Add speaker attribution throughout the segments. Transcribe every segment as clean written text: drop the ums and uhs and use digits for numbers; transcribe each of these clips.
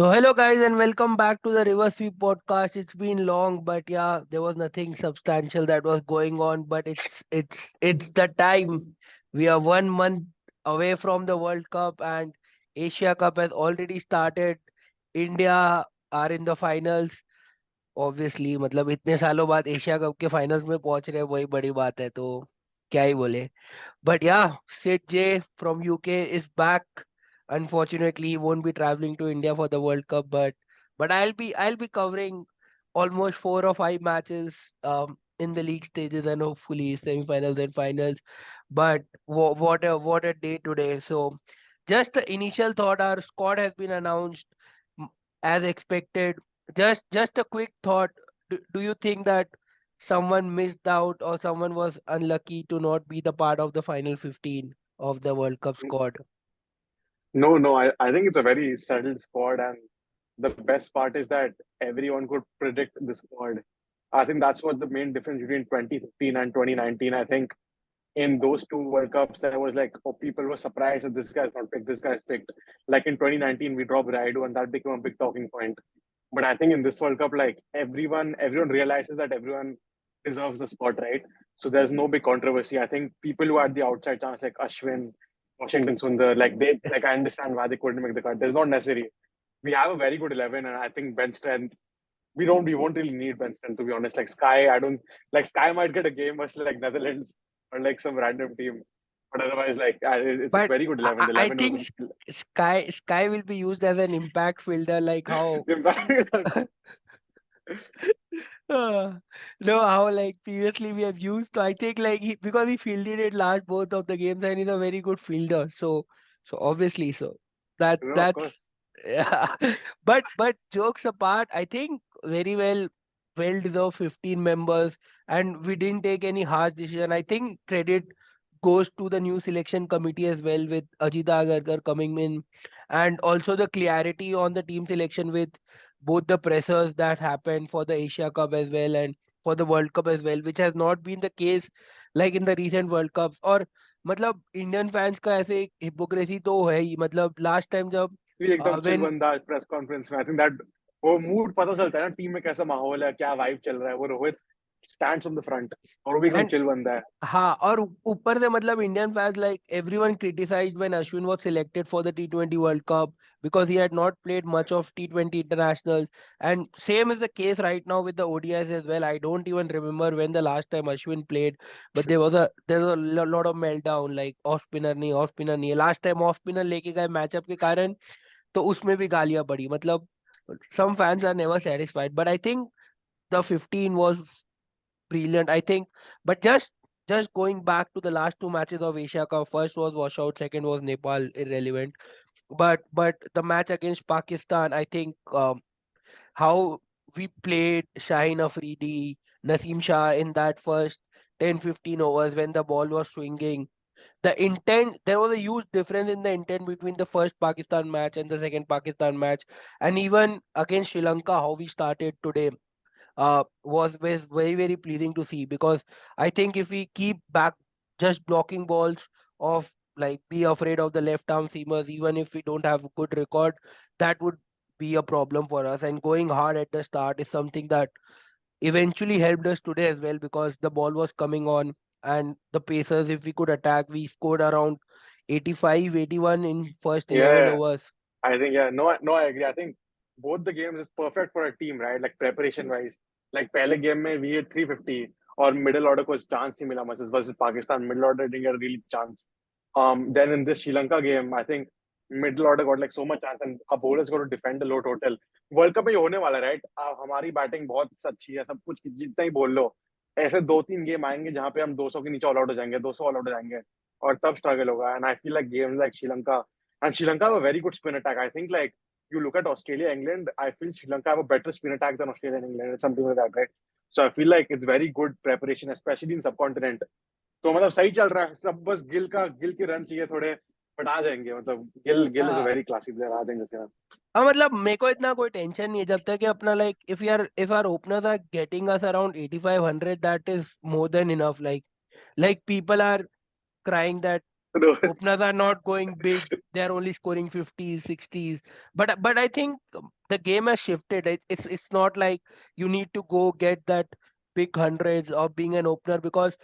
Speaker 1: So hello guys and welcome back to the River Sweep podcast. It's been long, but yeah, there was nothing substantial that was going on. But it's the time. We are 1 month away from the World Cup and Asia Cup has already started. India are in the finals. Obviously, मतलब इतने सालों बाद Asia cup के finals में पहुंच रहे हैं वही बड़ी बात है तो क्या ही बोले. But yeah, Sid J from UK is back. Unfortunately, he won't be traveling to India for the World Cup, but I'll be covering almost 4 or 5 matches in the league stages and hopefully semi-finals and finals. But what a day today! So, just the initial thought, our squad has been announced m- as expected. Just a quick thought. Do you think that someone missed out or someone was unlucky to not be the part of the final 15 of the World Cup squad?
Speaker 2: No, I think it's a very settled squad, and the best part is that everyone could predict the squad. I think that's what the main difference between 2015 and 2019. I think in those two World Cups, there was like, oh, people were surprised that this guy's not picked, this guy's picked. Like in 2019, we dropped Raidu, and that became a big talking point. But I think in this World Cup, like everyone realizes that everyone deserves the spot, right? So there's no big controversy. I think people who had the outside chance, like Ashwin, Washington Sundar, like I understand why they couldn't make the cut. There's not necessary. We have a very good 11, and I think bench strength. We won't really need bench strength, to be honest. Like Sky, I don't like Sky might get a game versus like Netherlands or like some random team, but otherwise, like it's a
Speaker 1: But
Speaker 2: very good
Speaker 1: I,
Speaker 2: 11.
Speaker 1: I
Speaker 2: The
Speaker 1: I
Speaker 2: 11 was
Speaker 1: think Sky will be used as an impact fielder, like how uh, no, how like previously we have used. So I think like because he fielded it last both of the games and he's a very good fielder. So obviously
Speaker 2: of
Speaker 1: that's
Speaker 2: course.
Speaker 1: yeah. But jokes apart, I think very well deserved 15 members and we didn't take any harsh decision. I think credit goes to the new selection committee as well with Ajita Agarkar coming in and also the clarity on the team selection with both the pressers that happened for the Asia Cup as well and for the World Cup as well, which has not been the case like in the recent World Cups. और मतलब Indian fans का ऐसे hypocrisy तो है ही. मतलब last time जब
Speaker 2: भी एकदम चिल
Speaker 1: when
Speaker 2: बंदा प्रेस कॉन्फ्रेंस में आई थिंक दैट वो मूड पता चलता है ना टीम में कैसा माहौल है क्या वाइब चल रहा है वो Rohit stands on the front और वो भी एकदम
Speaker 1: and
Speaker 2: चिल बंदा है
Speaker 1: हाँ और ऊपर से मतलब Indian fans like everyone criticised when Ashwin was selected for the T20 world cup because he had not played much of T20 internationals and same is the case right now with the ODIs as well. I don't even remember when the last time Ashwin played, but there's a lot of meltdown like off spinner नहीं है. Last time off spinner लेके गए matchup के कारण तो उसमें भी गालियां पड़ी. मतलब some fans are never satisfied but I think the 15 was brilliant, I think. But just going back to the last two matches of Asia Cup, first was washout, second was Nepal, irrelevant. But the match against Pakistan, I think how we played Shaheen Afridi, Naseem Shah in that first 10-15 overs when the ball was swinging. The intent, there was a huge difference in the intent between the first Pakistan match and the second Pakistan match. And even against Sri Lanka, how we started today was very pleasing to see because I think if we keep back just blocking balls of like be afraid of the left arm seamers even if we don't have a good record, that would be a problem for us. And going hard at the start is something that eventually helped us today as well because the ball was coming on and the pacers, if we could attack, we scored around 85 81 in first 11
Speaker 2: yeah
Speaker 1: overs.
Speaker 2: I think yeah no I agree I think both the games is perfect for a team right like preparation wise like पहले game में we had 350 और middle order को chance नहीं मिला versus Pakistan middle order didn't get a really chance then in this Sri Lanka game I think middle order got like so much chance and our bowlers got to defend the low total world cup में ये होने वाला है right हमारी batting बहुत अच्छी है सब कुछ जितना ही बोल लो ऐसे दो तीन गेम आएंगे जहां पे हम 200 के नीचे ऑल आउट हो जाएंगे 200 ऑल आउट हो जाएंगे और तब स्ट्रगल होगा and I feel like games like Sri Lanka and Sri Lanka have a very good spin attack. I think like you look at Australia, England, I feel Sri Lanka have a better spin attack than Australia and England. It's something like that, right? So I feel like it's very good preparation, especially in subcontinent. तो मतलब सही चल रहा है सब बस गिल के run चाहिए थोड़े बट आ जाएंगे मतलब Gill is a very classy player आ जाएंगे उसके बाद
Speaker 1: हाँ मतलब मेरे को इतना कोई टेंशन नहीं है जब तक कि अपना like if our openers are getting us around 8500 that is more than enough. Like people are crying that
Speaker 2: Those-
Speaker 1: Openers are not going big. They are only scoring 50s, 60s. But I think the game has shifted. It's not like you need to go get that big hundreds of being an opener because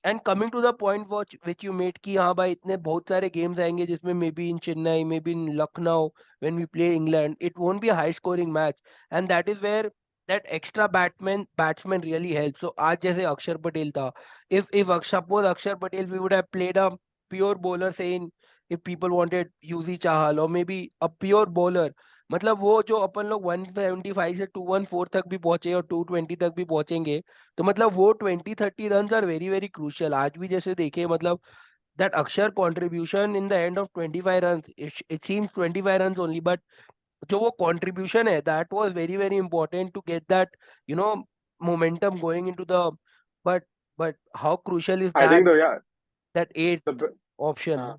Speaker 1: and coming to the point which you made कि हाँ भाई इतने बहुत सारे games आएंगे जिसमें maybe in Chennai, maybe in Lucknow when we play England, it won't be a high scoring match, and that is where that extra batsman really helps. So आज जैसे अक्षर पटेल था, if suppose Akshar Patel we would have played a pure bowler saying if people wanted Yuzi Chahal or maybe a pure bowler, मतलब वो जो अपन लोग 175 से 214 तक भी पहुंचे और 220 तक भी पहुंचेंगे तो मतलब वो 20-30 run are very very crucial आज भी जैसे देखे मतलब that Akshar contribution in the end of 25 runs it seems 25 runs only but जो वो contribution है that was very very important to get that you know momentum going into the but but how crucial is
Speaker 2: I
Speaker 1: that
Speaker 2: think though, yeah,
Speaker 1: that eighth
Speaker 2: the b-
Speaker 1: option.
Speaker 2: uh,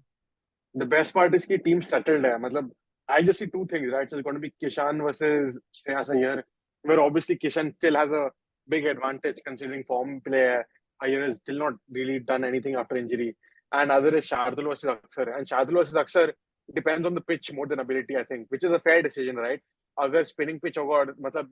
Speaker 2: the best part is कि team settled है. मतलब I just see two things, right? So it's going to be Kishan versus Shreyas Iyer, where obviously Kishan still has a big advantage considering form player. Iyer has still not really done anything after injury. And other is Shardul versus Akshar. And Shardul versus Akshar depends on the pitch more than ability, I think, which is a fair decision, right? अगर spinning pitch होगा और मतलब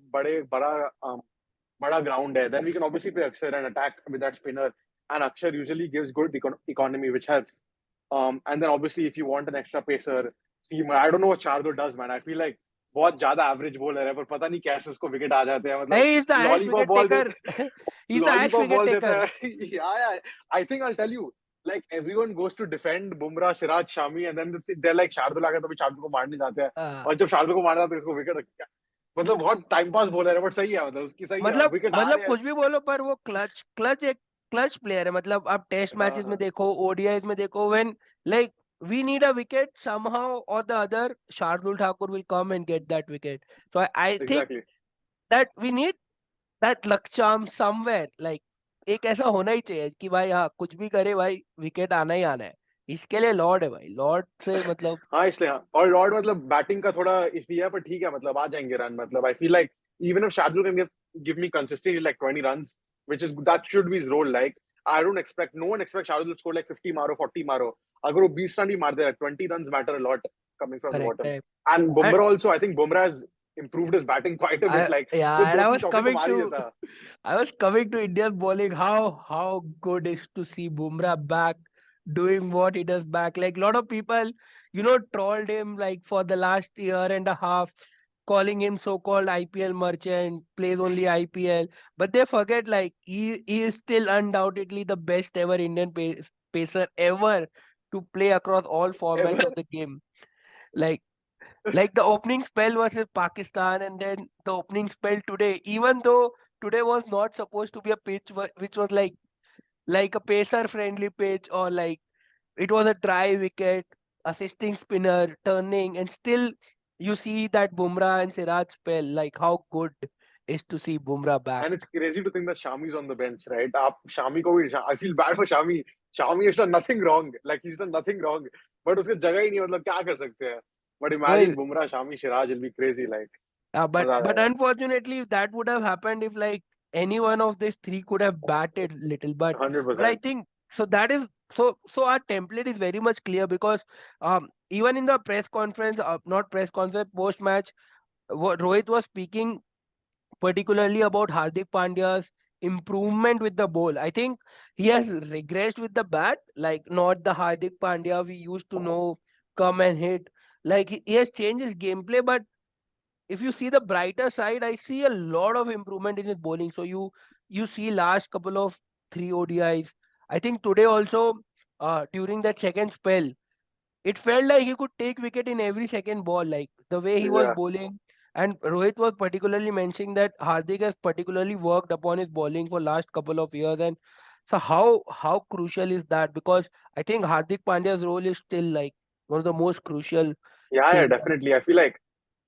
Speaker 2: बड़ा ground है, then we can obviously play Akshar and attack with that spinner. And Akshar usually gives good economy, which helps. And then obviously if you want an extra pacer, seamer, I don't know what Chardot does, man. I feel like बहुत ज्यादा average bowler है पर पता नहीं कैसे उसको wicket आ जाते हैं मतलब
Speaker 1: Hey, he's the highest
Speaker 2: lollipop
Speaker 1: wicket
Speaker 2: ball
Speaker 1: taker.
Speaker 2: देते
Speaker 1: He's the highest
Speaker 2: lollipop
Speaker 1: wicket
Speaker 2: ball देता
Speaker 1: taker.
Speaker 2: है yeah, I think I'll tell you like everyone goes to defend Bumrah, Siraj, Shami and then they're like Shardul आ गया तो भी शार्दुल को मारने जाते हैं
Speaker 1: हाँ,
Speaker 2: और जब शार्दुल को मारना तो उसको विकेट मतलब बहुत टाइम पास बॉलर है बट सही है मतलब उसकी सही है
Speaker 1: मतलब
Speaker 2: विकेट आ
Speaker 1: मतलब
Speaker 2: रहे हैं
Speaker 1: कुछ भी बोलो पर वो क्लच एक क्लच प्लेयर है मतलब आप टेस्ट
Speaker 2: हाँ
Speaker 1: मैचेस में
Speaker 2: हाँ
Speaker 1: देखो ओडीआईज में देखो when like we need a wicket somehow or the other Shardul Thakur will come and get that wicket so I think
Speaker 2: exactly
Speaker 1: that we need that luck charm somewhere like एक ऐसा होना ही चाहिए कि भाई हाँ कुछ भी करे भाई विकेट आना ही आना है इसके लिए लॉर्ड है भाई लॉर्ड से मतलब
Speaker 2: हाँ इसलिए हाँ और लॉर्ड मतलब बैटिंग का थोड़ा इसलिए है पर ठीक है मतलब आ जाएंगे रन मतलब I feel like even if Shardul can give me consistently like 20 runs which is that should be his role like I don't expect no one expects Shardul to score like 50 मारो 40 मारो अगर वो 20 रन भी मार दे 20 runs matter a lot coming from the
Speaker 1: correct
Speaker 2: bottom
Speaker 1: है
Speaker 2: and
Speaker 1: and
Speaker 2: Bumrah also I think Bumrah has improved his batting quite a bit
Speaker 1: I
Speaker 2: like वो
Speaker 1: yeah and
Speaker 2: दो
Speaker 1: I
Speaker 2: तीन
Speaker 1: was
Speaker 2: चौके तो
Speaker 1: coming
Speaker 2: मार ही
Speaker 1: to
Speaker 2: देता
Speaker 1: I was coming to India's bowling. How good is to see Bumrah back doing what he does back. Like a lot of people, trolled him like for the last year and a half, calling him so-called IPL merchant, plays only IPL. But they forget like he is still undoubtedly the best ever Indian pacer ever to play across all formats
Speaker 2: ever
Speaker 1: of the game. Like like the opening spell versus Pakistan and then the opening spell today, even though today was not supposed to be a pitch which was like a pacer friendly pitch or like it was a dry wicket, assisting spinner, turning, and still you see that Bumrah and Siraj spell. Like how good is to see Bumrah back.
Speaker 2: And it's crazy to think that Shami's on the bench, right? आप Shami को भी I feel bad for Shami. Shami has done nothing wrong. Like he's done nothing wrong. But उसके जगह ही नहीं मतलब क्या कर सकते हैं? But imagine
Speaker 1: Well,
Speaker 2: Bumrah, Shami, Siraj will be crazy. Like
Speaker 1: but
Speaker 2: मजा आ
Speaker 1: but
Speaker 2: जाएगा.
Speaker 1: unfortunately that would have happened if like any one of these three could have batted little. But I
Speaker 2: 100%.
Speaker 1: think so that is so our template is very much clear because even in the press conference, not press conference, post match, what Rohit was speaking particularly about Hardik Pandya's improvement with the ball. I think he has regressed with the bat, like not the Hardik Pandya we used to know come and hit. Like he has changed his gameplay, but if you see the brighter side, I see a lot of improvement in his bowling. So you see last couple of three ODIs. I think today also during that second spell, it felt like he could take wicket in every second ball, like the way he was
Speaker 2: Yeah.
Speaker 1: bowling. And Rohit was particularly mentioning that Hardik has particularly worked upon his bowling for last couple of years. And so how crucial is that? Because I think Hardik Pandya's role is still like one of the most crucial
Speaker 2: Yeah,
Speaker 1: things.
Speaker 2: definitely. I feel like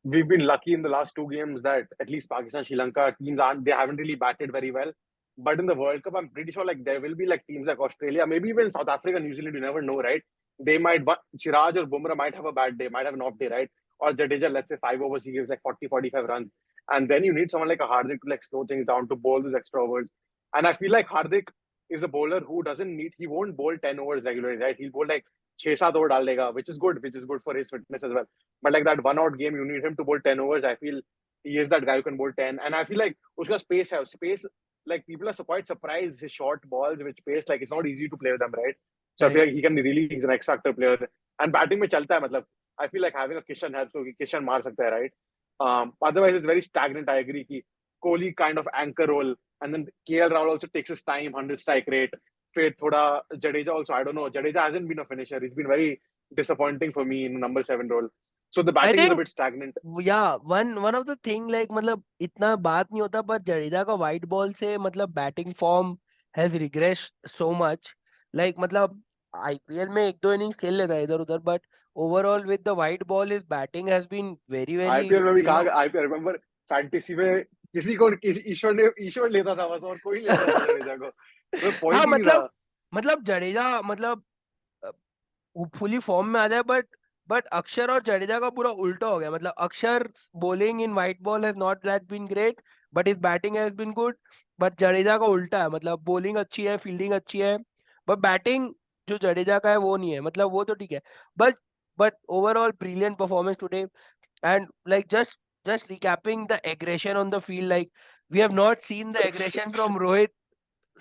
Speaker 2: we've been lucky in the last two games that at least Pakistan, Sri Lanka teams aren't they haven't really batted very well. But in the World Cup, I'm pretty sure like there will be like teams like Australia, maybe even South Africa, New Zealand. You never know, right? They might, but Siraj or Bumrah might have a bad day, might have an off day, right? Or Jadeja, let's say 5 overs, he gives like 40, 45 runs, and then you need someone like a Hardik to like slow things down to bowl those extra overs. And I feel like Hardik is a bowler who doesn't need, he won't bowl 10 overs regularly, right? He'll bowl like छह सात over डाल देगा, which is good for his fitness as well. But like that one out game, you need him to bowl 10 overs. I feel he is that guy who can bowl 10. And I feel like uska space hai. Space, like people are quite surprised his short balls with pace. Like it's not easy to play with them, right? So I feel
Speaker 1: Right.
Speaker 2: like he can really, he's an X factor player. And batting mein chalta hai, matlab, I feel like having a Kishan helps. So Kishan maar sakta hai, right? Otherwise, it's very stagnant. I agree. Ki Kohli kind of anchor role. And then KL Rahul also takes his time, 100 strike rate. फिर थोड़ा Jadeja also, I don't know. Jadeja hasn't been a finisher. He's been very disappointing for me in number 7 role. So the
Speaker 1: I
Speaker 2: batting is a
Speaker 1: think
Speaker 2: bit stagnant.
Speaker 1: One of the thing like मतलब इतना बात नहीं होता पर जडेजा का white ball से मतलब batting form has regress so much like मतलब आईपीएल में एक दो इनिंग्स खेल लेता है इधर उधर but overall with the white ball is batting has been very very
Speaker 2: IPL में भी
Speaker 1: यू
Speaker 2: कहा,
Speaker 1: नो
Speaker 2: आईपीएल रिमेंबर फैंटेसी में ईश्वर लेता था बस, और कोई लेता था जडेजा को, तो
Speaker 1: हाँ
Speaker 2: पॉइंट ही नहीं था।
Speaker 1: मतलब जडेजा मतलब फुली फॉर्म में आ जाए बट अक्षर और जडेजा का पूरा उल्टा हो गया मतलब Axar bowling in white ball has not that been great but his batting has been good but Jadeja का उल्टा है मतलब बॉलिंग अच्छी है फील्डिंग अच्छी है बट बैटिंग जो जडेजा का है वो नहीं है मतलब वो तो ठीक है but but overall brilliant performance today and like just recapping the aggression on the field like we have not seen the aggression from Rohit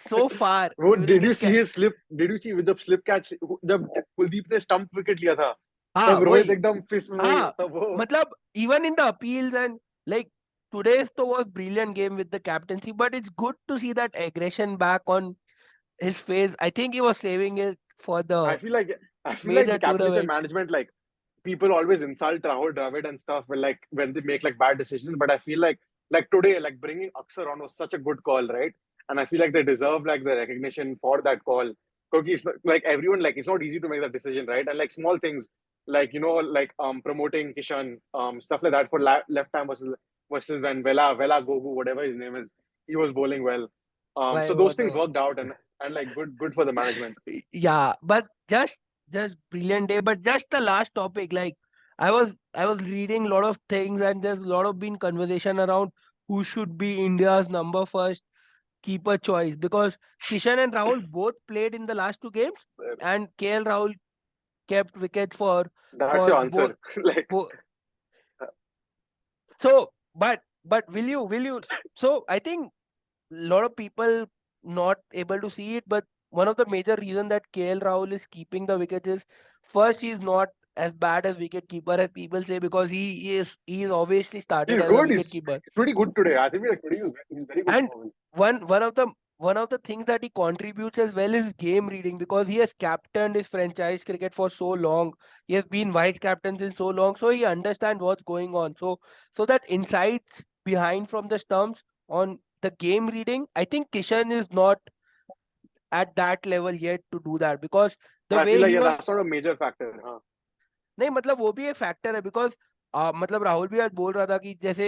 Speaker 1: so far
Speaker 2: वो
Speaker 1: during
Speaker 2: did you
Speaker 1: his
Speaker 2: see his slip, did you see with the slip catch, जब कुलदीप ने stump wicket लिया था
Speaker 1: हाँ
Speaker 2: तब रोहित
Speaker 1: वही
Speaker 2: एकदम फिस में, वही
Speaker 1: हाँ
Speaker 2: तब वो
Speaker 1: मतलब even in the appeals and like today's to was brilliant game with the captaincy but it's good to see that aggression back on his face. I think he was saving it for
Speaker 2: I
Speaker 1: the
Speaker 2: feel like I feel like
Speaker 1: major
Speaker 2: the captaincy and
Speaker 1: tournament.
Speaker 2: management, like people always insult Rahul Dravid and stuff when like when they make like bad decisions. But I feel like today, like bringing Akshar on was such a good call, right? And I feel like they deserve like the recognition for that call. Because it's like everyone, like it's not easy to make that decision, right? And like small things like like promoting Kishan, stuff like that for left time versus when Vela Gogu, whatever his name is, he was bowling well.
Speaker 1: Why
Speaker 2: So those
Speaker 1: what
Speaker 2: things
Speaker 1: the
Speaker 2: worked out, and like good for the management.
Speaker 1: yeah but just brilliant day but just the last topic like I was reading a lot of things and there's a lot of been conversation around who should be India's number first keeper choice because Kishan and Rahul both played in the last two games and KL Rahul kept wickets
Speaker 2: That's
Speaker 1: for
Speaker 2: your
Speaker 1: both,
Speaker 2: answer. Like,
Speaker 1: both. So but will you so I think a lot of people not able to see it but one of the major reason that KL Rahul is keeping the wickets is first he's not as bad as wicket keeper as people say because he is obviously started
Speaker 2: he's
Speaker 1: as a
Speaker 2: good.
Speaker 1: wicket keeper
Speaker 2: He's pretty good today. I think like today he's very good
Speaker 1: and
Speaker 2: performance.
Speaker 1: one of the things that he contributes as well is game reading because he has captained his franchise cricket for so long. He has been vice captain in so long, so he understands what's going on. So that insights behind from the stumps on the game reading, I think Kishan is not at that level yet to do that because the
Speaker 2: I feel
Speaker 1: way
Speaker 2: like
Speaker 1: he
Speaker 2: yeah,
Speaker 1: was
Speaker 2: that's not a major factor. Huh?
Speaker 1: नहीं मतलब वो भी एक factor है because मतलब राहुल भी आज बोल रहा था कि जैसे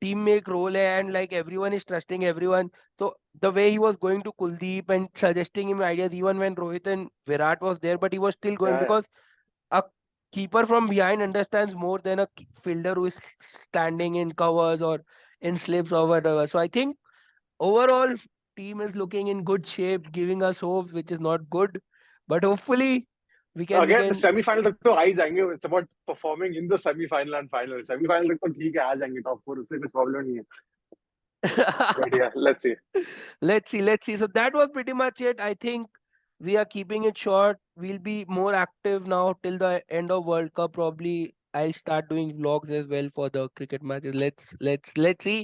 Speaker 1: टीम में एक रोल है and like everyone is trusting everyone तो the way he was going to Kuldeep and suggesting him ideas even when Rohit and Virat was there but he was still going
Speaker 2: Yeah,
Speaker 1: because a keeper from behind understands more than a fielder who is standing in covers or in slips or whatever. So I think overall team is looking in good shape, giving us hope, which is not good. But hopefully we
Speaker 2: yeah.
Speaker 1: can we
Speaker 2: Again,
Speaker 1: can
Speaker 2: semi-final तक तो आ ही जाएंगे. It's about performing in the semi-final and final. Semi-final तक तो ठीक है, आ जाएंगे top four. उससे कुछ problem नहीं है. But yeah, let's see.
Speaker 1: let's see. So that was pretty much it. I think we are keeping it short. We'll be more active now till the end of World Cup. Probably I'll start doing vlogs as well for the cricket matches. Let's see.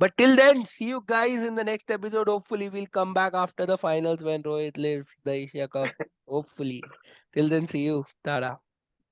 Speaker 1: But till then, see you guys in the next episode. Hopefully we'll come back after the finals when Rohit leaves the Asia Cup. Hopefully. Till then, see you. Tada.